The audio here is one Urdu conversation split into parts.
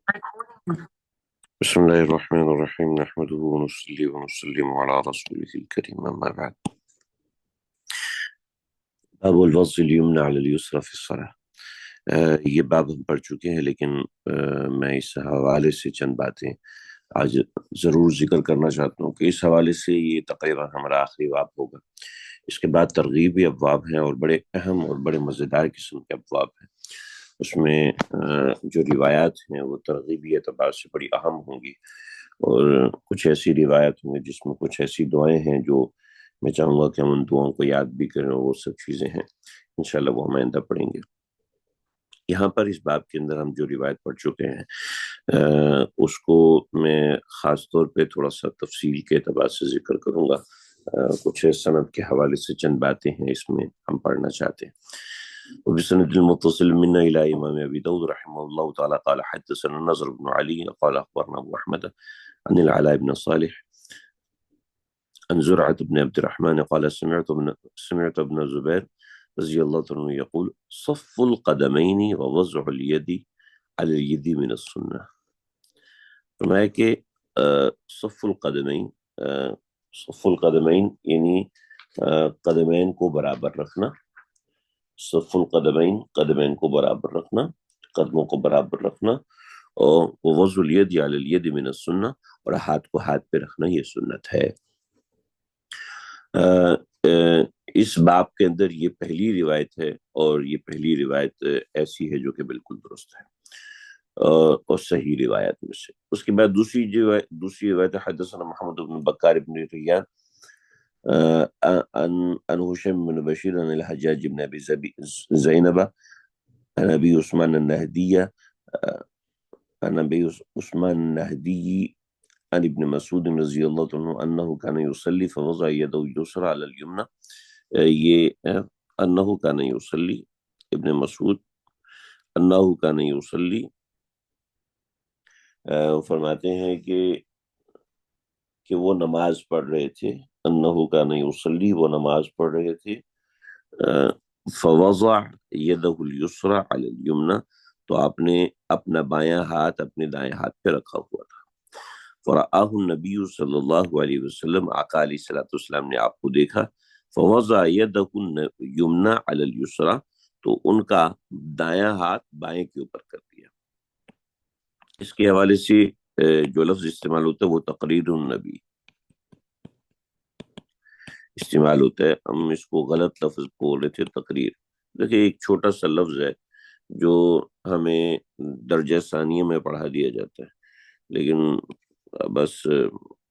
بسم الله الرحمن الرحيم نحمده ونصلي ونسلم على رسوله الكريم أما بعد. باب الوضع اليمنى على اليسرى في الصلاة. یہ باب ہم پڑھ چکے ہیں، لیکن میں اس حوالے سے چند باتیں آج ضرور ذکر کرنا چاہتا ہوں کہ اس حوالے سے یہ تقریباً ہمارا آخری باب ہوگا۔ اس کے بعد ترغیبی ابواب ہیں اور بڑے اہم اور بڑے مزیدار قسم کے ابواب ہیں۔ اس میں جو روایات ہیں وہ ترغیبی اعتبار سے بڑی اہم ہوں گی، اور کچھ ایسی روایت ہوں گی جس میں کچھ ایسی دعائیں ہیں جو میں چاہوں گا کہ ہم ان دعاؤں کو یاد بھی کریں، اور وہ سب چیزیں ہیں انشاءاللہ وہ ہم آئندہ پڑھیں گے۔ یہاں پر اس باب کے اندر ہم جو روایت پڑھ چکے ہیں اس کو میں خاص طور پہ تھوڑا سا تفصیل کے اعتبار سے ذکر کروں گا۔ کچھ سند کے حوالے سے چند باتیں ہیں اس میں ہم پڑھنا چاہتے ہیں۔ وبسند المتصل منا الى امام ابی داود رحمه الله تعالی قال حدثنا النضر بن علي قال اخبرنا ابو احمد عن العلاء بن صالح عن زرعة بن عبد الرحمن قال سمعت ابن زبير رضی اللہ عنہ یقول صف القدمین ووضع الید علی الید من السنہ۔ فرمایا کہ صف القدمین، صف القدمین یعنی قدمین کو برابر رکھنا، صف القدمین قدمین کو برابر رکھنا، قدموں کو برابر رکھنا، اور وضع الید علی الید من السنہ، اور ہاتھ کو ہاتھ پہ رکھنا یہ سنت ہے۔ اس باب کے اندر یہ پہلی روایت ہے، اور یہ پہلی روایت ایسی ہے جو کہ بالکل درست ہے اور صحیح روایت میں سے۔ اس کے بعد دوسری روایت حدثنا محمد بن بکار بن ریان عن هشام بن بشیر عن الحجاج بن ابی زینب عن ابی عثمان النہدی عن ابی عثمان النہدی عن ابن مسعود رضی اللہ عنہ انہ کان یصلی فوضع یدہ یسرى علی الیمنى۔ یہ انہ کان یصلی، ابن مسعود انہ کان یصلی فرماتے ہیں کہ وہ نماز پڑھ رہے تھے، انہ کان یصلی وہ نماز پڑھ رہے تھے، فوضع یدہ الیسرى علی الیمنى تو آپ نے اپنا بایاں ہاتھ اپنے دائیں ہاتھ پہ رکھا ہوا تھا۔ فرآہ النبی صلی اللہ علیہ وسلم، آقا علیہ الصلوۃ والسلام نے آپ کو دیکھا، فوضع یدہ الیمنى علی الیسرى تو ان کا دایاں ہاتھ بائیں کے اوپر کر دیا۔ اس کے حوالے سے جو لفظ استعمال ہوتا ہے وہ تقریر النبی استعمال ہوتا ہے، ہم اس کو غلط لفظ بول رہے تھے تقریر۔ دیکھیں ایک چھوٹا سا لفظ ہے جو ہمیں درجہ ثانیہ میں پڑھا دیا جاتا ہے، لیکن بس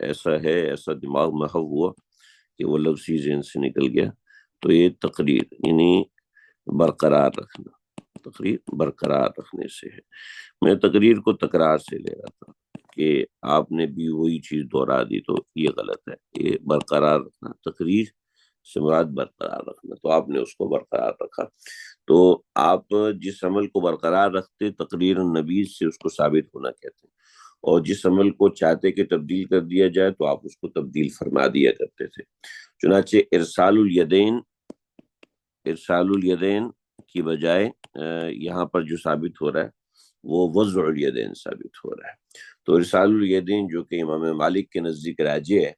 ایسا ہے، ایسا دماغ محو ہوا کہ وہ لفظ ہی ذہن سے نکل گیا۔ تو یہ تقریر یعنی برقرار رکھنا، تقریر برقرار رکھنے سے ہے۔ میں تقریر کو تکرار سے لے رہا تھا کہ آپ نے بھی وہی چیز دہرا دی، تو یہ غلط ہے۔ یہ برقرار رکھنا، تقریر سے مراد برقرار رکھنا، تو آپ نے اس کو برقرار رکھا۔ تو آپ جس عمل کو برقرار رکھتے تقریر النبی سے اس کو ثابت ہونا کہتے ہیں، اور جس عمل کو چاہتے کہ تبدیل کر دیا جائے تو آپ اس کو تبدیل فرما دیا کرتے تھے۔ چنانچہ ارسال الیدین کی بجائے یہاں پر جو ثابت ہو رہا ہے وہ وضع الیدین ثابت ہو رہا ہے۔ تو ارسال الیدین جو کہ امام مالک کے نزدیک راجح ہے،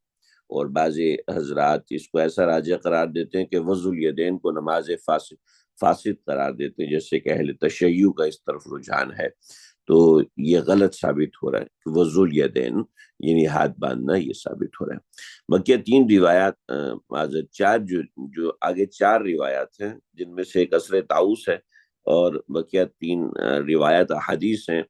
اور بعض حضرات اس کو ایسا راجح قرار دیتے ہیں کہ وضع الیدین کو نماز فاسد قرار دیتے ہیں، جیسے کہ اہل تشیع کا اس طرف رجحان ہے۔ تو یہ غلط ثابت ہو رہا ہے کہ وضع الیدین یعنی ہاتھ باندھنا، یہ ثابت ہو رہا ہے۔ بقیہ تین روایات چار جو آگے چار روایات ہیں، جن میں سے ایک اثر طاؤس ہے، اور بقیہ تین روایات احادیث ہیں،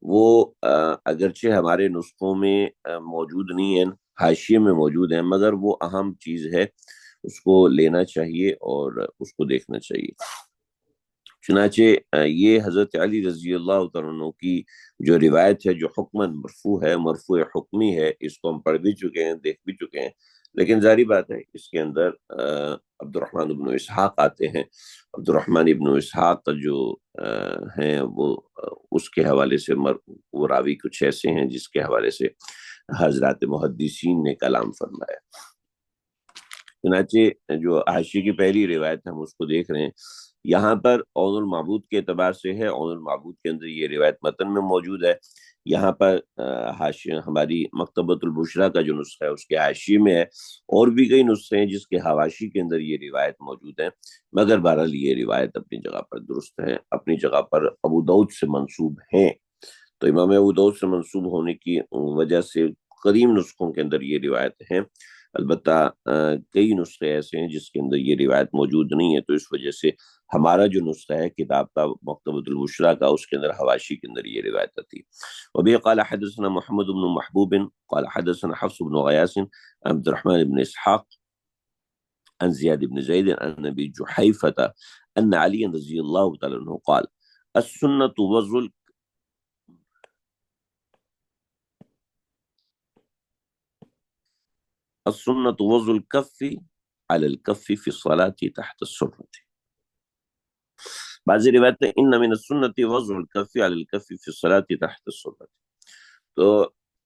وہ اگرچہ ہمارے نسخوں میں موجود نہیں ہیں، حاشیے میں موجود ہیں، مگر وہ اہم چیز ہے، اس کو لینا چاہیے اور اس کو دیکھنا چاہیے۔ چنانچہ یہ حضرت علی رضی اللہ تعالیٰ عنہ کی جو روایت ہے، جو حکماً مرفوع ہے، مرفوع حکمی ہے، اس کو ہم پڑھ بھی چکے ہیں، دیکھ بھی چکے ہیں، لیکن ظاہری بات ہے اس کے اندر عبد الرحمن ابن اسحاق آتے ہیں۔ عبد الرحمن ابن اسحاق جو ہیں وہ اس کے حوالے سے وہ راوی کچھ ایسے ہیں جس کے حوالے سے حضرات محدثین نے کلام فرمایا۔ چنانچہ جو حاشیے کی پہلی روایت ہم اس کو دیکھ رہے ہیں، یہاں پر عون المعبود کے اعتبار سے ہے۔ عون المعبود کے اندر یہ روایت متن میں موجود ہے یہاں پر حاشیہ ہماری مکتبۃ البشریٰ کا جو نسخہ ہے اس کے حاشیے میں ہے، اور بھی کئی نسخے ہیں جس کے حواشی کے اندر یہ روایت موجود ہے، مگر بہرحال یہ روایت اپنی جگہ پر درست ہے، اپنی جگہ پر ابو داؤد سے منسوب ہیں۔ تو امام ابو داؤد سے منسوب ہونے کی وجہ سے قدیم نسخوں کے اندر یہ روایت ہے، البتہ کئی نسخے ایسے ہیں جس کے اندر یہ روایت موجود نہیں ہے، تو اس وجہ سے ہمارا جو نسخہ ہے کتاب کا مکتبۃ البشریٰ کا، اس کے اندر حواشی کے اندر یہ روایت آتی ہے۔ وبه قال حدثنا محمد بن محبوب قال حدثنا حفص بن غياث عبد الرحمن بن اسحاق عن زياد بن زيد عن ابي جحيفة ان علي رضي الله تعالى عنه قال السنة وضع السنة وضع الكف على الكف في الصلاة تحت السرة. بعض روایت ہے ان من السنة وضع الكف على الكف في الصلاة تحت السرة. تو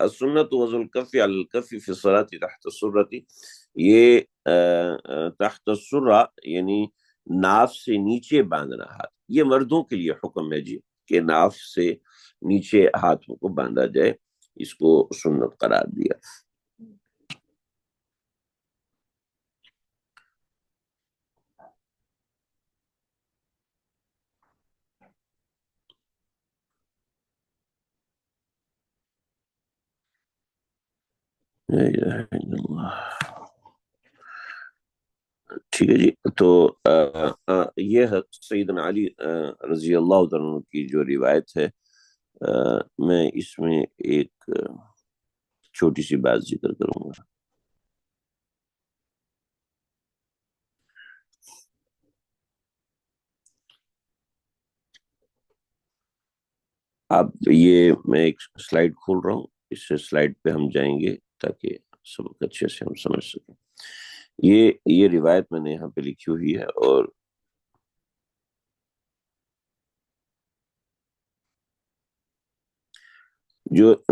السنت وضع الکف علی الکف فی الصلاۃ تحت السرۃ، یہ تحت السرہ یعنی ناف سے نیچے باندھنا ہاتھ، یہ مردوں کے لیے حکم ہے جی، کہ ناف سے نیچے ہاتھوں کو باندھا جائے، اس کو سنت قرار دیا۔ لا الہ الا اللہ۔ ٹھیک ہے جی، تو یہ ہے سیدنا علی رضی اللہ عنہ کی جو روایت ہے، میں اس میں ایک چھوٹی سی بات ذکر کروں گا۔ اب یہ میں ایک سلائیڈ کھول رہا ہوں، اس سے سلائیڈ پہ ہم جائیں گے تاکہ سبق اچھے سے ہم سمجھ سکیں۔ یہ روایت میں نے یہاں پہ لکھی ہوئی ہے، اور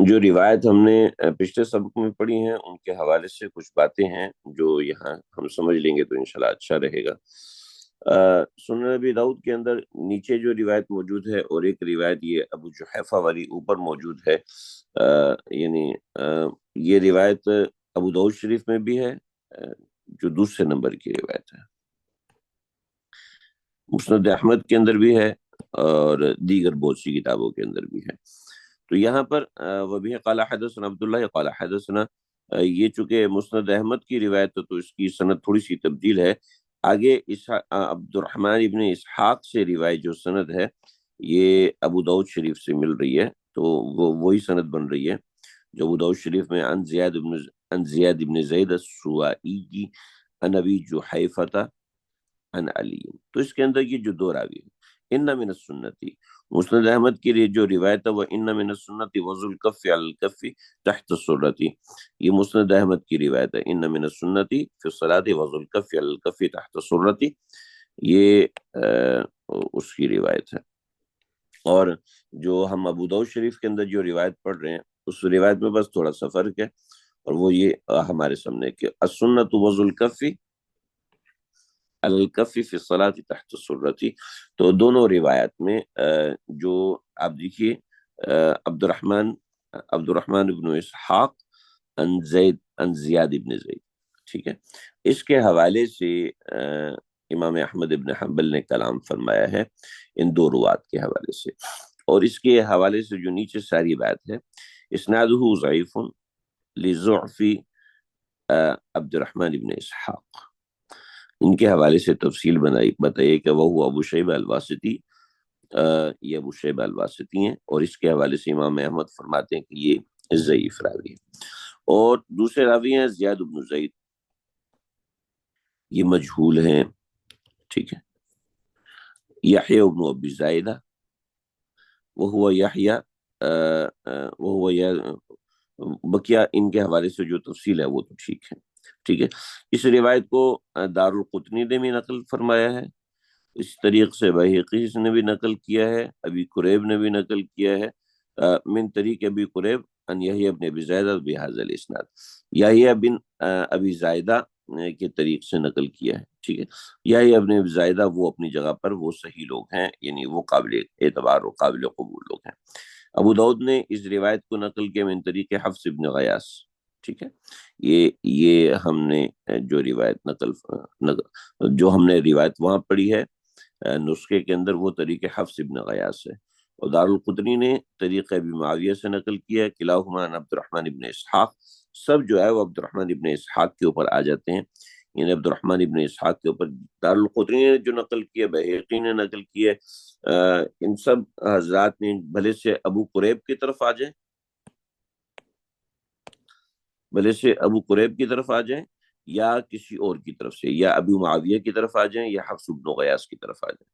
جو روایت ہم نے پچھلے سبق میں پڑھی ہیں ان کے حوالے سے کچھ باتیں ہیں جو یہاں ہم سمجھ لیں گے تو انشاءاللہ اچھا رہے گا۔ سنن نبی داؤد کے اندر نیچے جو روایت موجود ہے، اور ایک روایت یہ ابو جحیفہ والی اوپر موجود ہے، یعنی یہ روایت ابو داؤد شریف میں بھی ہے، جو دوسرے نمبر کی روایت ہے، مسند احمد کے اندر بھی ہے، اور دیگر بہت سی کتابوں کے اندر بھی ہے۔ تو یہاں پر وبه قال حدثنا عبداللہ قال حدثنا، یہ چونکہ مسند احمد کی روایت ہے تو اس کی سند تھوڑی سی تبدیل ہے۔ آگے عبد الرحمن ابن اسحاق سے روایت جو سند ہے یہ ابو داؤد شریف سے مل رہی ہے، تو وہی سند بن رہی ہے جو ابو داؤد شریف میں عن زیاد ابن زید السوائي عن ابی جحیفہ عن علی، تو اس کے اندر یہ جو دو راوی ہیں، ان من السنتی، مسند احمد کے لیے جو روایت ہے وہ ان من السنتی وضع الکف علی الکف تحت السرتی، یہ مسند احمد کی روایت ہے، ان من السنتی فی الصلاۃ وضع الکف علی الکف تحت السرتی، یہ اس کی روایت ہے۔ اور جو ہم ابو داؤد شریف کے اندر جو روایت پڑھ رہے ہیں اس روایت میں بس تھوڑا سا فرق ہے، اور وہ یہ ہمارے سامنے کہ السنۃ وضع الکف الکف فی الصلاۃ تحت السرتی، تو دونوں روایت میں جو آپ دیکھیے عبد الرحمن ابن اسحاق عن زیاد ابن زید، ٹھیک ہے، اس کے حوالے سے امام احمد ابن حنبل نے کلام فرمایا ہے ان دو روات کے حوالے سے، اور اس کے حوالے سے جو نیچے ساری بات ہے، اسنادہ ضعیف لضعف عبد الرحمن ابن اسحاق، ان کے حوالے سے تفصیل بتائیے کہ وہ ابو شیبہ الواسطی، یہ ابو شیبہ الواسطی ہیں، اور اس کے حوالے سے امام احمد فرماتے ہیں کہ یہ ضعیف راوی ہے، اور دوسرے راوی ہیں زیاد بن زید، یہ مجہول ہیں، ٹھیک ہے، یحییٰ بن ابی زائدہ وہو یحییٰ وہو بقیہ ان کے حوالے سے جو تفصیل ہے وہ تو ٹھیک ہے، ٹھیک ہے۔ اس روایت کو دار القطنی نے بھی نقل فرمایا ہے، اس طریق سے بحیقی نے بھی نقل کیا ہے، ابی قریب نے بھی نقل کیا ہے، من طریق ابی قریب ان یحییٰ بن ابی زائدہ بہذا الاسناد، یحییٰ بن ابی زائدہ کے طریق سے نقل کیا ہے، ٹھیک ہے۔ یحییٰ بن ابی زائدہ وہ اپنی جگہ پر وہ صحیح لوگ ہیں، یعنی وہ قابل اعتبار و قابل قبول لوگ ہیں۔ ابو داؤد نے اس روایت کو نقل کیا من طریق حفص ابن غیاث، ٹھیک ہے، یہ ہم نے جو روایت جو ہم نے روایت وہاں پڑھی ہے نسخے کے اندر، وہ طریق حفص ابن غیاث ہے، اور دارالقطنی نے طریق ابی معاویہ سے نقل کیا ہے، کلاہما عن عبد الرحمن ابن اسحاق، سب جو ہے وہ عبد الرحمن ابن اسحاق کے اوپر آ جاتے ہیں، یعنی عبد الرحمن ابن اسحاق کے اوپر دارالقطنی نے جو نقل کیا، بہقی نے نقل کیا، ان سب حضرات نے بھلے سے ابو قریب کی طرف آ جائیں، بھلے سے ابو قریب کی طرف آ جائیں، یا کسی اور کی طرف سے، یا ابو معاویہ کی طرف آ جائیں، یا حفص بن غیاث کی طرف آ جائیں،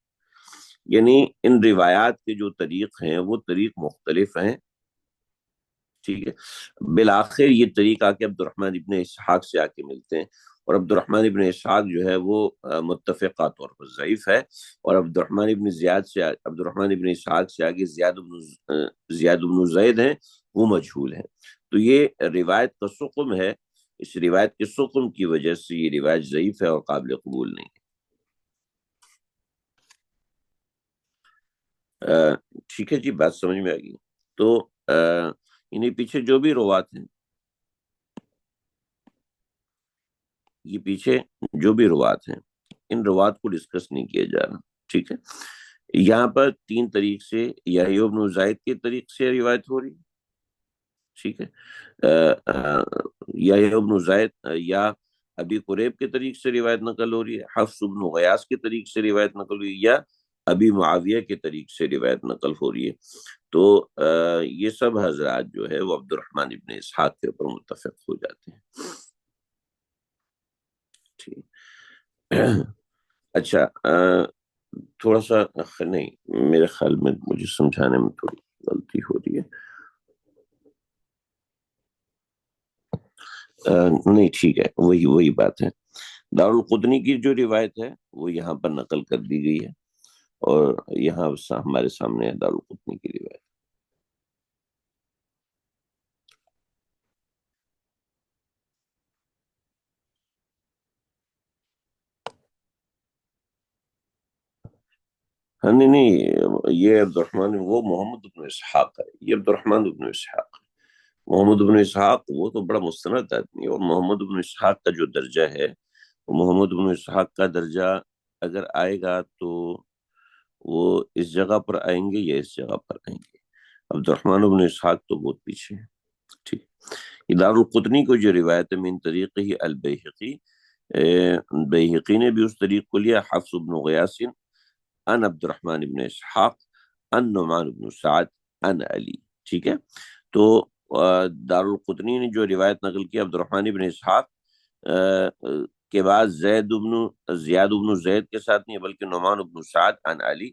یعنی ان روایات کے جو طریق ہیں وہ طریق مختلف ہیں، ٹھیک ہے، بالآخر یہ طریق آ کے عبد الرحمن ابن اسحاق سے آ کے ملتے ہیں، اور عبد الرحمن ابن اسحاق جو ہے وہ متفقہ طور پر ضعیف ہے، اور عبد الرحمن ابن اسحاق سے آگے زیاد بن زید ہیں، وہ مجہول ہیں، تو یہ روایت کا سقم ہے، اس روایت کے سقم کی وجہ سے یہ روایت ضعیف ہے اور قابل قبول نہیں ہے۔ ٹھیک ہے جی، بات سمجھ میں آ گئی؟ تو انہیں پیچھے جو بھی روات ہیں، یہ پیچھے جو بھی روات ہیں، ان روات کو ڈسکس نہیں کیا جا رہا، ٹھیک ہے، یہاں پر تین طریق سے یحییٰ بن زائد کے طریق سے روایت ہو رہی ہے، ٹھیک ہے، یحییٰ بن زائد یا ابی قریب کے طریق سے روایت نقل ہو رہی ہے، حفص بن غیاث کے طریق سے روایت نقل ہو رہی ہے، یا ابی معاویہ کے طریق سے روایت نقل ہو رہی ہے، تو یہ سب حضرات جو ہے وہ عبد الرحمن ابن اسحاق کے اوپر متفق ہو جاتے ہیں، ٹھیک۔ اچھا، تھوڑا سا نہیں، میرے خیال میں مجھے سمجھانے میں تھوڑی غلطی ہو رہی ہے، نہیں ٹھیک ہے، وہی بات ہے، دارالقطنی کی جو روایت ہے وہ یہاں پر نقل کر دی گئی ہے، اور یہاں ہمارے سامنے ہے دارالقطنی کی روایت۔ ہاں نہیں نہیں، یہ عبد الرحمن وہ محمد بن اسحاق ہے، یہ عبد الرحمن بن اسحاق، محمد بن اسحاق وہ تو بڑا مستند آدمی ہے، اور محمد بن اسحاق کا جو درجہ ہے، محمد بن اسحاق کا درجہ اگر آئے گا تو وہ اس جگہ پر آئیں گے یا اس جگہ پر آئیں گے، عبد الرحمن بن اسحاق تو بہت پیچھے ہے، ٹھیک۔ یہ دارالقطنی کو جو روایت ہے من طریق ہی البیہقی، بیہقی نے بھی اس طریق کو لیا، حفص بن غیاث ان عبد الرحمن بن اسحاق ان نعمان بن سعد ان علی، ٹھیک ہے، تو دارالقطنی نے جو روایت نقل کی عبد الرحمن بن اسحاق کے بعد زیاد بن زید کے ساتھ نہیں بلکہ نعمان بن سعد ان علی،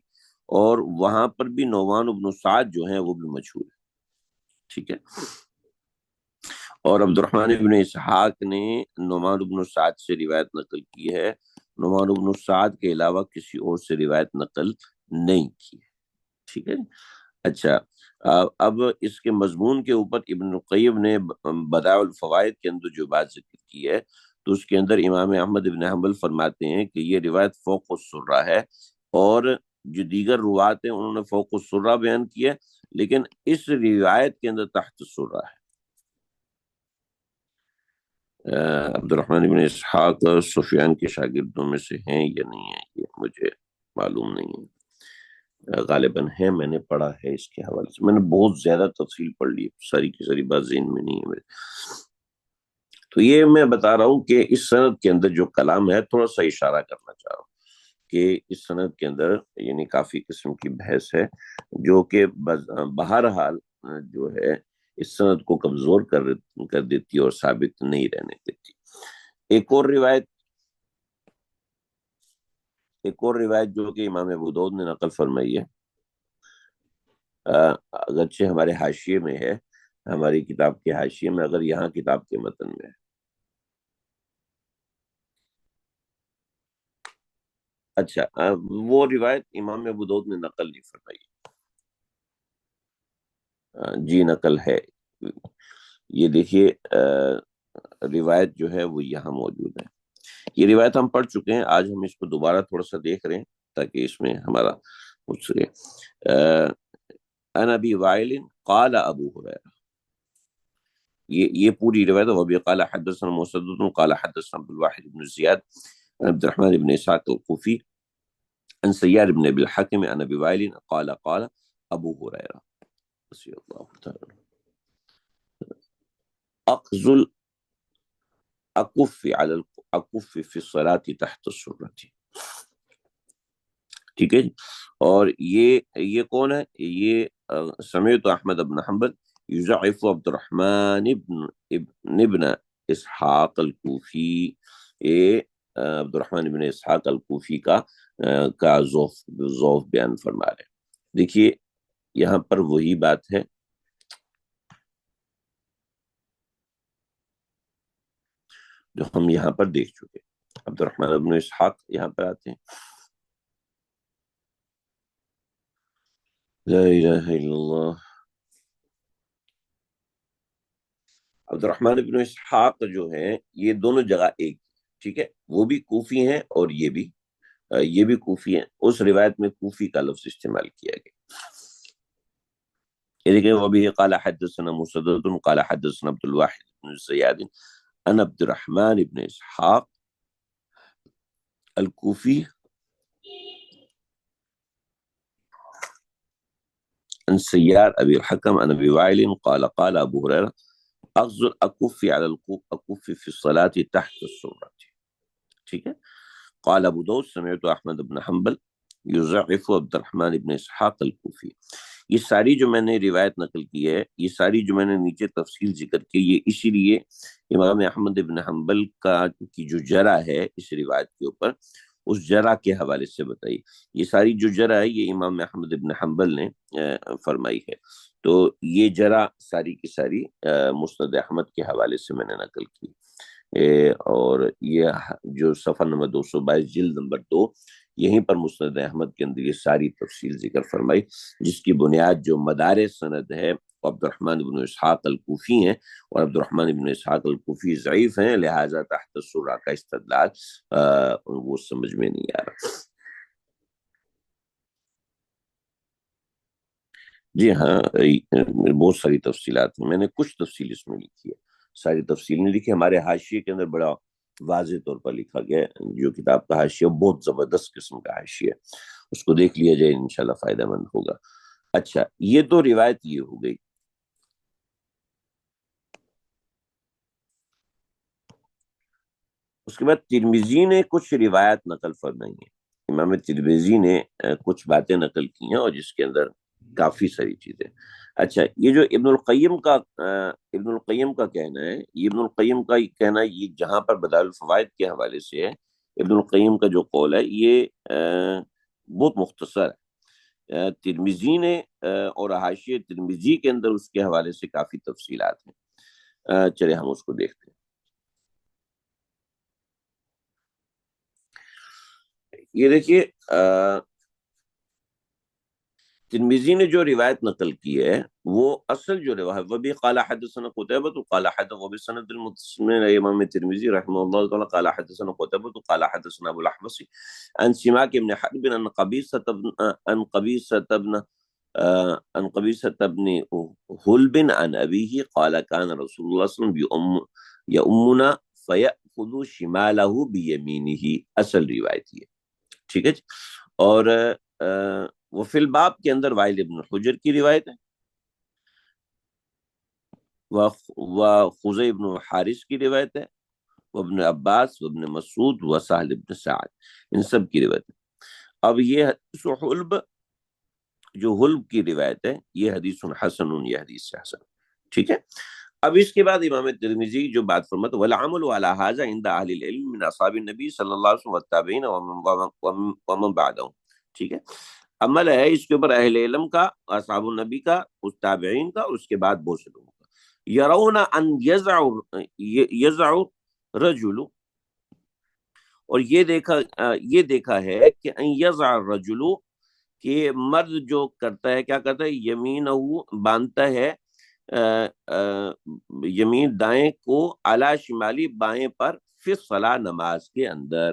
اور وہاں پر بھی نعمان بن سعد جو ہیں وہ بھی مشہور ہے، ٹھیک ہے، اور عبد الرحمن بن اسحاق نے نعمان بن سعد سے روایت نقل کی ہے، نعمان بن سعد کے علاوہ کسی اور سے روایت نقل نہیں کی ہے، ٹھیک ہے۔ اچھا، اب اس کے مضمون کے اوپر ابن القیم نے بدائع الفوائد کے اندر جو بات ذکر کی ہے، تو اس کے اندر امام احمد بن حنبل فرماتے ہیں کہ یہ روایت فوق السرہ ہے، اور جو دیگر روات ہیں انہوں نے فوق السرہ بیان کیا ہے، لیکن اس روایت کے اندر تحت السرہ ہے۔ عبد الرحمن بن اسحاق سفیان کے شاگردوں میں سے ہیں یا نہیں ہیں یہ مجھے معلوم نہیں ہے، غالباً ہے، میں نے پڑھا ہے اس کے حوالے سے، میں نے بہت زیادہ تفصیل پڑھ لی، ساری کی ساری بات ذہن میں نہیں ہے میرے، تو یہ میں بتا رہا ہوں کہ اس سند کے اندر جو کلام ہے، تھوڑا سا اشارہ کرنا چاہ رہا ہوں کہ اس سند کے اندر یعنی کافی قسم کی بحث ہے، جو کہ بہرحال جو ہے اس سند کو کمزور کر دیتی اور ثابت نہیں رہنے دیتی۔ ایک اور روایت جو کہ امام ابو داؤد نے نقل فرمائی ہے، اگرچہ ہمارے حاشیے میں ہے، ہماری کتاب کے حاشیے میں، اگر یہاں کتاب کے متن میں ہے، اچھا، وہ روایت امام ابو داؤد نے نقل نہیں فرمائی، جی نقل ہے، یہ دیکھیے روایت جو ہے وہ یہاں موجود ہے، یہ روایت ہم پڑھ چکے ہیں، آج ہم اس کو دوبارہ تھوڑا سا دیکھ رہے ہیں تاکہ اس میں ہمارا ہو سکے۔ عن ابی وائل قال ابو ہریرہ، یہ پوری روایت ہے. وبی قال حدثنا مسدد قال حدثنا عبد الواحد بن زیاد عن عبد الرحمن بن اسحاق الكوفی عن سیار بن ابی الحکم عن ابی وائل قال قال ابو ہریرہ رضی اللہ تعالی اخذ الاکف علی الاکف فی الصلاة تحت السرۃ. ٹھیک ہے جی. اور یہ کون ہے؟ یہ سمعت احمد بن حنبل یضعف عبد الرحمن ابن اسحاق الکوفی، یہ عبد الرحمن ابن اسحاق الکوفی کا ضعف بیان فرما رہے ہیں. دیکھیے یہاں پر وہی بات ہے جو ہم یہاں پر دیکھ چکے. عبد الرحمن ابن اسحاق یہاں پر آتے ہیں، لا الہ الا اللہ. عبد الرحمن ابن اسحاق جو ہیں یہ دونوں جگہ ایک، ٹھیک ہے، وہ بھی کوفی ہیں اور یہ بھی کوفی ہیں. اس روایت میں کوفی کا لفظ استعمال کیا گیا. یہ دیکھیں وبی قال حدثنا مسدد قال حدثنا عبد الواحد بن زیاد عن عبد الرحمن ابن اسحاق الکوفی عن سیار ابی الحکم عن ابی وائل قال قال ابو ہریرہ اخذ الاکف علی الاکف فی الصلاة تحت السرۃ. ٹھیک ہے. قال ابو داؤد سمعت احمد بن حنبل یضعف عبد الرحمن بن اسحاق الکوفی. یہ ساری جو میں نے روایت نقل کی ہے، یہ ساری جو میں نے نیچے تفصیل ذکر کی، یہ اسی لیے امام احمد بن حنبل کی جو جرح ہے اس روایت کے اوپر، اس جرح کے حوالے سے بتائی. یہ ساری جو جرح ہے یہ امام احمد بن حنبل نے فرمائی ہے. تو یہ جرح ساری کی ساری مسند احمد کے حوالے سے میں نے نقل کی. اور یہ جو صفحہ نمبر 222 جلد نمبر 2، یہیں پر مسند احمد کے اندر یہ ساری تفصیل ذکر فرمائی، جس کی بنیاد جو مدار سند ہے عبد الرحمن بن اسحاق الکوفی ہیں، اور عبد الرحمن بن اسحاق الکوفی ضعیف ہیں، لہٰذا تحت السرہ کا استدلال وہ سمجھ میں نہیں آ رہا. جی ہاں، بہت ساری تفصیلات ہیں، میں نے کچھ تفصیل اس میں لکھی ہے، ساری تفصیل نہیں لکھی. ہمارے حاشیے کے اندر بڑا واضح طور پر لکھا گیا ہے. جو کتاب کا حاشیہ بہت زبردست قسم کا حاشیہ ہے، اس کو دیکھ لیا جائے، انشاءاللہ فائدہ مند ہوگا. اچھا، یہ تو روایت یہ ہو گئی. اس کے بعد ترمذی نے کچھ روایت نقل فرمائی ہیں. امام ترمذی نے کچھ باتیں نقل کی ہیں، اور جس کے اندر کافی ساری چیزیں. اچھا، یہ جو ابن القیم کا کہنا ہے، یہ ابن القیم کا کہنا یہ جہاں پر بدائع الفوائد کے حوالے سے ہے، ابن القیم کا جو قول ہے یہ بہت مختصر ہے. ترمذی نے اور حاشیہ ترمذی کے اندر اس کے حوالے سے کافی تفصیلات ہیں. چلے ہم اس کو دیکھتے ہیں. یہ دیکھیے ترمذی نے جو روایت نقل کی ہے وہ اصل جو روایت وبی قال حدثنا قتیبہ قال حدثنا وبسند المتصل امام ترمذی رحمہ اللہ تعالی قال حدثنا قتیبہ قال حدثنا ابو الاحوص عن سماک بن حرب عن قبیصة بن حلب عن ابیہ قال كان رسول اللہ صلی اللہ علیہ وسلم یؤمنا فیأخذ شمالہ بیمینہ. اصل روایت یہ ٹھیک ہے. اور وہ فی الباب کے اندر وائل ابن حجر کی روایت ہے، وہ خزی ابن حارث کی روایت ہے، وہ ابن عباس، ابن مسعود، و سہل ابن سعد، ان سب کی روایت ہے. اب یہ حدیث حلب، جو حلب کی روایت ہے، یہ حدیث حسن، یہ حدیث حسن. ٹھیک ہے. اب اس کے بعد امام ترمذی جو بات فرماتا ہے والعمل على هذا عند اهل العلم من اصحاب النبی صلی اللہ علیہ وسلم والتابعین ومن بعدهم. ٹھیک ہے. عمل ہے اس کے اوپر اہل علم کا، اصحاب النبی کا، اس تابعین کا، اور اس کے بعد بہت سے لوگوں کا. یرون ان یزع رجل، اور یہ دیکھا ہے کہ ان یزع الرجل، کہ مرد جو کرتا ہے، کیا کرتا ہے، یمین باندھتا ہے یمین دائیں کو، اعلی شمالی بائیں پر، فی الصلاۃ نماز کے اندر.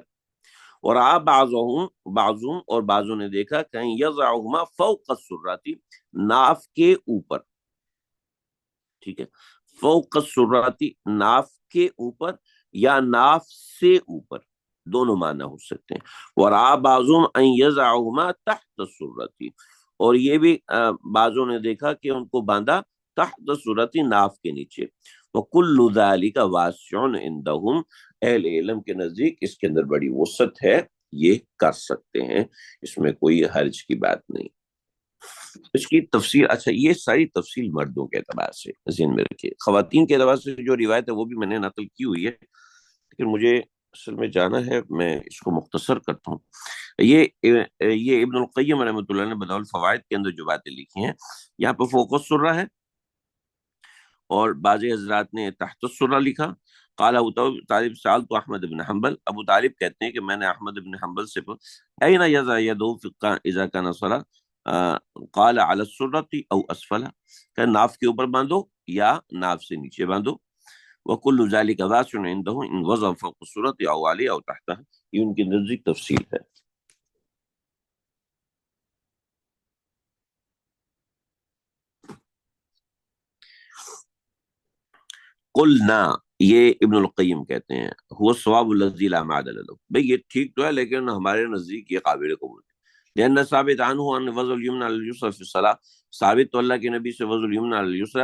اور آ بعضهم اور بعضوں نے دیکھا کہیں یضعهما فوق السراتی، ناف کے اوپر، ٹھیک ہے، فوق السراتی ناف کے اوپر یا ناف سے اوپر، دونوں معنی ہو سکتے ہیں۔ اور آ بعضهم ان یضعهما تحت السراتی، اور یہ بھی بعضوں نے دیکھا کہ ان کو باندھا تحت السراتی ناف کے نیچے۔ وَكُلُّ ذَلِكَ وَاسِعٌ عِندَهُمْ، اہل علم کے نزدیک اس کے اندر بڑی وسعت ہے، یہ کر سکتے ہیں، اس میں کوئی حرج کی بات نہیں۔ اس کی تفصیل، اچھا یہ ساری تفصیل مردوں کے اعتبار سے ذہن میں رکھیے، خواتین کے اعتبار سے جو روایت ہے وہ بھی میں نے نقل کی ہوئی ہے، لیکن مجھے اصل میں جانا ہے، میں اس کو مختصر کرتا ہوں۔ یہ ابن القیم رحمۃ اللہ نے بدائع الفوائد کے اندر جو باتیں لکھی ہیں، یہاں پہ فوق السرہ ہے، اور بعض حضرات نے تحت السرہ لکھا۔ قال ابو طالب سألت احمد بن حنبل، ابو طالب کہتے ہیں کہ میں نے احمد بن حنبل سے این یضع یدہ اذا کان صلاۃ، قال علی السرۃ او اسفل، کہ ناف کے اوپر باندھو یا ناف سے نیچے باندھو۔ وکل ذلک واسع عنده ان وضع فوق السرۃ او علی او تحتها، یہ ان کی نزدیک تفصیل ہے۔ قلنا، یہ ابن القیم کہتے ہیں، هو الصواب الذی لا معدل له، بھئی یہ ٹھیک تو ہے لیکن ہمارے نزدیک یہ قابل قبول ہے، لأن ثابت عنہ ان وضع الیمن علی الیسر فی الصلاۃ، ثابت تو اللہ کے نبی سے وضع الیمن علی الیسر،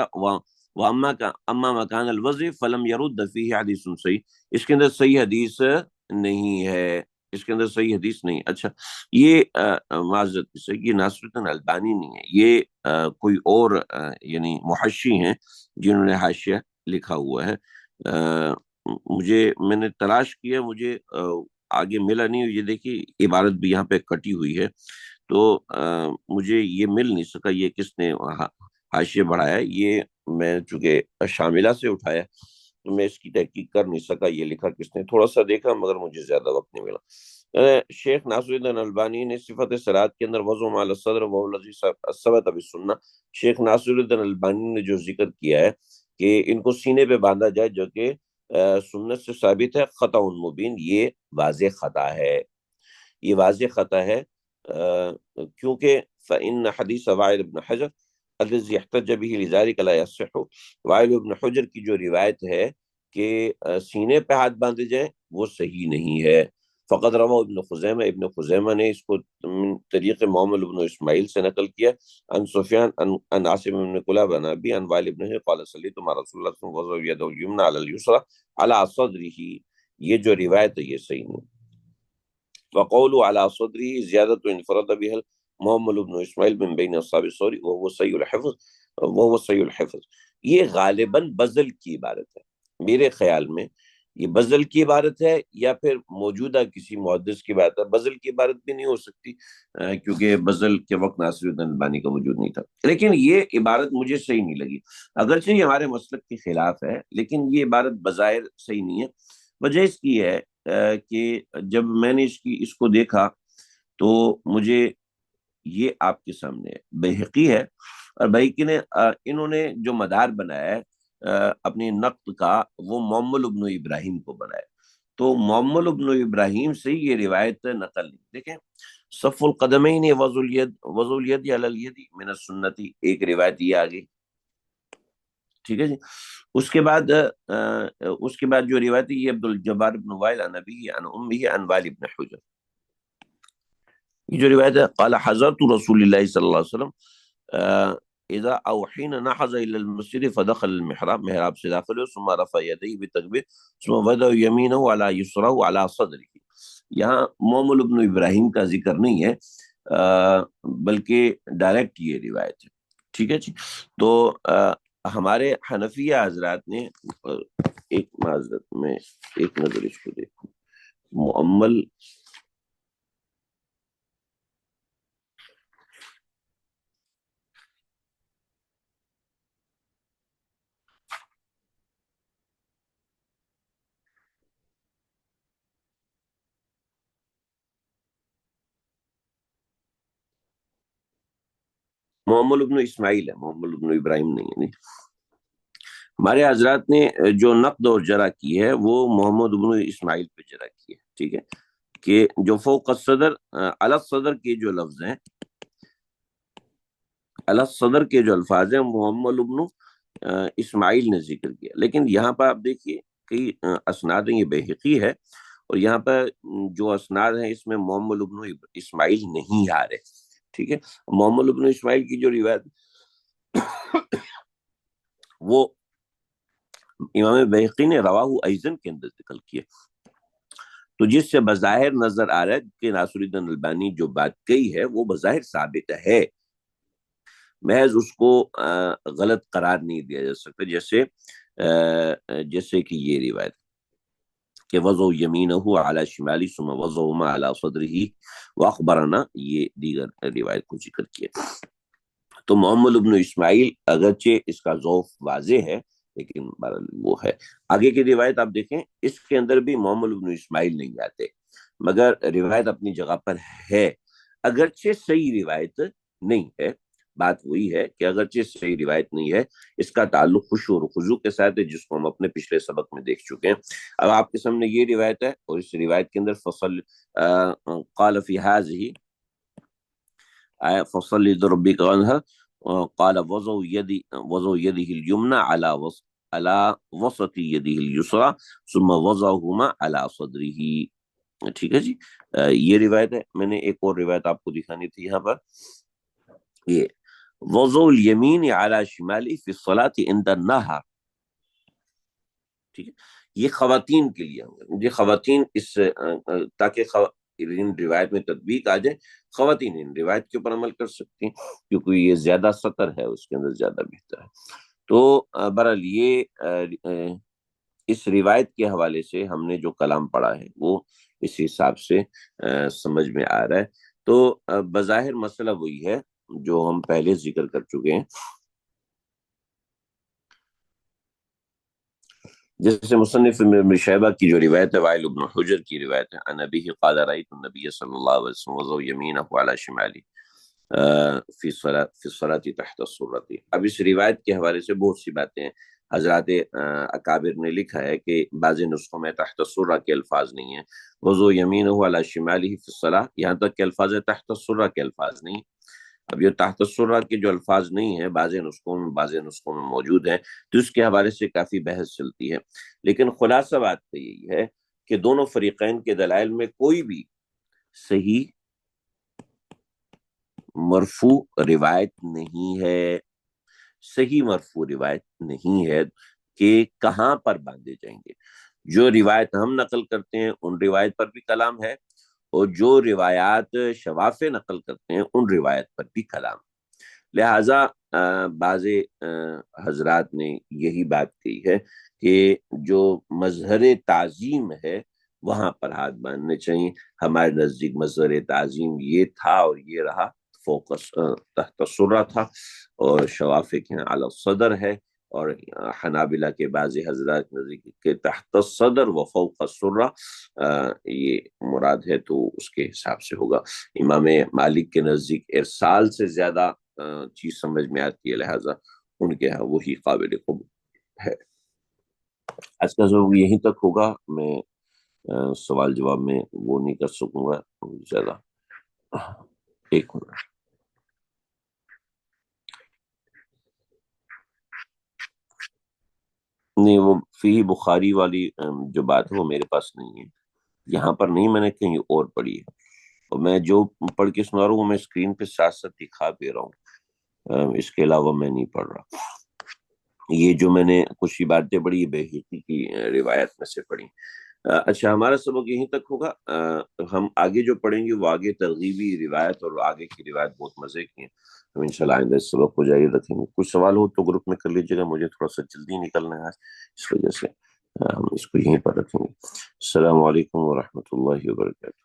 اما مکان الوضع فلم یرد فیہ حدیث صحیح، اس کے اندر صحیح حدیث نہیں ہے، اس کے اندر صحیح حدیث نہیں۔ اچھا، یہ معذرت سے یہ ناصر الدین البانی نہیں ہے، یہ کوئی اور یعنی محشی ہیں جنہوں نے حاشیہ لکھا ہوا ہے۔ میں نے تلاش کیا، مجھے آگے ملا نہیں، یہ دیکھیے عبارت بھی یہاں پہ کٹی ہوئی ہے، تو مجھے یہ مل نہیں سکا، یہ کس نے حاشیہ بڑھایا ہے، یہ میں چونکہ شاملہ سے اٹھایا تو میں اس کی تحقیق کر نہیں سکا یہ لکھا کس نے، تھوڑا سا دیکھا مگر مجھے زیادہ وقت نہیں ملا۔ شیخ ناصر الدین البانی نے صفت صلاۃ کے اندر وضع علی الصدر وهو الذی ثبت بالسنہ، شیخ ناصر الدین البانی نے جو ذکر کیا ہے کہ ان کو سینے پہ باندھا جائے، جو کہ سنت سے ثابت ہے، خطا مبین، یہ واضح خطا ہے، یہ واضح خطا ہے، کیونکہ فإن حدیث وائل بن حجر الذی احتج به لذلك لا يصح، وائل بن حجر کی جو روایت ہے کہ سینے پہ ہاتھ باندھے جائیں، وہ صحیح نہیں ہے۔ فقد روا ابن خزیمہ، ابن خزیمہ نے اس کو من طریق محمد بن اسماعیل سے نقل کیا، عن سفیان عن عاصم بن قلاب عن ابی عن وائل بن قال صلیت مع رسول اللہ صلی اللہ علیہ وسلم وضع یده الیمنى علی الیسرى علی صدره، یہ جو روایت ہے یہ صحیح نہیں۔ وقول على صدره زیادت انفرد بها محمد بن اسماعیل من بین اصحاب الثوری وهو صحیح الحفظ، وهو صحیح الحفظ، یہ غالباً بزل کی عبارت ہے، میرے خیال میں یہ بزل کی عبارت ہے یا پھر موجودہ کسی محدث کی بات ہے، بزل کی عبارت بھی نہیں ہو سکتی کیونکہ بزل کے وقت ناصر الدین البانی کا وجود نہیں تھا، لیکن یہ عبارت مجھے صحیح نہیں لگی، اگرچہ یہ ہمارے مسلک کے خلاف ہے لیکن یہ عبارت بظاہر صحیح نہیں ہے۔ وجہ اس کی ہے کہ جب میں نے اس کو دیکھا تو مجھے یہ آپ کے سامنے بہقی ہے، اور بہقی نے انہوں نے جو مدار بنایا ہے اپنی نقد کا، وہ محمد بن ابراہیم کو بنایا، تو محمد بن ابراہیم سے یہ روایت نقل نہیں۔ دیکھیں، صف القدمین وضع الید علی الید من السنتی، ایک روایت یہ آگئی، ٹھیک ہے جی۔ اس کے بعد جو روایت ہے یہ عبد الجبار بن وائل عن ابیہ عن امہ عن وائل بن حجر، یہ جو روایت ہے، قال حضرت رسول اللہ صلی اللہ علیہ وسلم اذا او حين نحز الى المسجد فدخل المحراب، محراب سے داخل ہو، ثم رفع يديه بالتكبير ثم وضع يمينه على يسره على صدره، یہاں محمد بن ابراہیم کا ذکر نہیں ہے بلکہ ڈائریکٹ یہ روایت ہے، ٹھیک ہے جی۔ تو ہمارے حنفیہ حضرات نے ایک معذرت میں ایک نظر اس کو دیکھوں، معمل محمد بن اسماعیل ہے، محمد بن ابراہیم نہیں ہے، نہیں۔ ہمارے حضرات نے جو نقد اور جرح کی ہے وہ محمد بن اسماعیل پہ جرح کی ہے، ٹھیک ہے۔ کہ جو فوق الصدر علی الصدر کے جو لفظ ہیں، علی الصدر کے جو الفاظ ہیں محمد ابن اسماعیل نے ذکر کیا، لیکن یہاں پر آپ دیکھیے کئی اسناد ہیں، یہ بیہقی ہے، اور یہاں پر جو اسناد ہیں اس میں محمد ابن اسماعیل نہیں آ رہے، ٹھیک ہے۔ محمد ابن اسماعیل کی جو روایت وہ امام بیہقی نے رواہ ایزن کے اندر ذکر کیا، تو جس سے بظاہر نظر آ رہا ہے کہ ناصر الدین البانی جو بات کہی ہے وہ بظاہر ثابت ہے، محض اس کو غلط قرار نہیں دیا جا سکتا، جیسے کہ یہ روایت کہ وضع یمینہ علی شمالی ثم وضعهما علی صدرہ واخبرنا، یہ دیگر روایت کو ذکر کیا۔ تو محمد ابن اسماعیل اگرچہ اس کا ضعف واضح ہے، لیکن وہ ہے۔ آگے کی روایت آپ دیکھیں، اس کے اندر بھی محمد ابن اسماعیل نہیں آتے، مگر روایت اپنی جگہ پر ہے، اگرچہ صحیح روایت نہیں ہے۔ بات وہی ہے کہ اگرچہ صحیح روایت نہیں ہے، اس کا تعلق خشوع اور خضوع کے ساتھ ہے، جس کو ہم اپنے پچھلے سبق میں دیکھ چکے ہیں۔ اب آپ کے سامنے یہ روایت ہے، اور اس روایت کے اندر قال فی هذه فصل لربک وانحر، قال وضع يده اليمنى على وسط يده اليسرى ثم وضعهما على صدره، ٹھیک ہے جی۔ یہ روایت ہے۔ میں نے ایک اور روایت آپ کو دکھانی تھی یہاں پر، یہ وضع الیمین على شمال فی الصلاة عند النہر، ٹھیک ہے۔ یہ خواتین کے لیے ہوں گے، یہ خواتین اس تاکہ ان روایت میں تطبیق آ جائے، خواتین ان روایت کے اوپر عمل کر سکتی ہیں، کیونکہ یہ زیادہ سطر ہے، اس کے اندر زیادہ بہتر ہے۔ تو بہرحال یہ اس روایت کے حوالے سے ہم نے جو کلام پڑھا ہے وہ اس حساب سے سمجھ میں آ رہا ہے۔ تو بظاہر مسئلہ وہی ہے جو ہم پہلے ذکر کر چکے ہیں، جیسے مصنف ابن شیبہ کی جو روایت ہے، وائل ابن حجر کی روایت ہے، عن ابیہ قال رأیت النبی صلی اللہ علیہ وسلم وضع یمینہ علی شمالی فی الصلاة تحت السرۃ۔ اب اس روایت کے حوالے سے بہت سی باتیں ہیں، حضرات اکابر نے لکھا ہے کہ بعض نسخوں میں تحت السرۃ کے الفاظ نہیں ہیں، وضع یمینہ علی شمالی فی الصلاة، یہاں تک کہ الفاظ تحت السرۃ کے الفاظ نہیں۔ اب یہ تحت السرۃ کے جو الفاظ نہیں ہیں بعض نسخوں میں موجود ہیں، تو اس کے حوالے سے کافی بحث چلتی ہے، لیکن خلاصہ بات تو یہی ہے کہ دونوں فریقین کے دلائل میں کوئی بھی صحیح مرفوع روایت نہیں ہے، صحیح مرفوع روایت نہیں ہے کہ کہاں پر باندھے جائیں گے۔ جو روایت ہم نقل کرتے ہیں ان روایت پر بھی کلام ہے، اور جو روایات شواف نقل کرتے ہیں ان روایت پر بھی کلام، لہٰذا بعض حضرات نے یہی بات کہی ہے کہ جو مظہر تعظیم ہے وہاں پر ہاتھ باندھنے چاہیے۔ ہمارے نزدیک مظہر تعظیم یہ تھا اور یہ رہا، فوکس تحت السرہ تھا، اور شوافع کے یہاں علی الصدر ہے، اور حنابلہ کے بعض حضرات نزدیک کے تحت الصدر و فوق السرہ یہ مراد ہے، تو اس کے حساب سے ہوگا۔ امام مالک کے نزدیک ارسال سے زیادہ چیز سمجھ میں آتی ہے، لہٰذا ان کے ہاں وہی قابل قبول ہے۔ آج کا ضرور یہیں تک ہوگا، میں سوال جواب میں وہ نہیں کر سکوں گا زیادہ۔ ایک منٹ، نہیں وہ فی بخاری والی جو بات ہے وہ میرے پاس نہیں ہے، یہاں پر نہیں، میں نے کہیں اور پڑھی ہے، اور میں جو پڑھ کے سنا رہا ہوں وہ میں اسکرین پہ ساتھ ساتھ دکھا بھی رہا ہوں، اس کے علاوہ میں نہیں پڑھ رہا۔ یہ جو میں نے کچھ ہی باتیں پڑھی بیہقی کی روایت میں سے پڑھی۔ اچھا، ہمارا سبق یہیں تک ہوگا۔ ہم آگے جو پڑھیں گے وہ آگے ترغیبی روایت، اور آگے کی روایت بہت مزے کی ہیں، ہم انشاءاللہ آئندہ اس سبق کو جاری رکھیں گے۔ کچھ سوال ہو تو گروپ میں کر لیجیے گا، مجھے تھوڑا سا جلدی نکلنا ہے اس وجہ سے ہم اس کو یہیں پر رکھیں گے۔ السلام علیکم ورحمۃ اللہ وبرکاتہ۔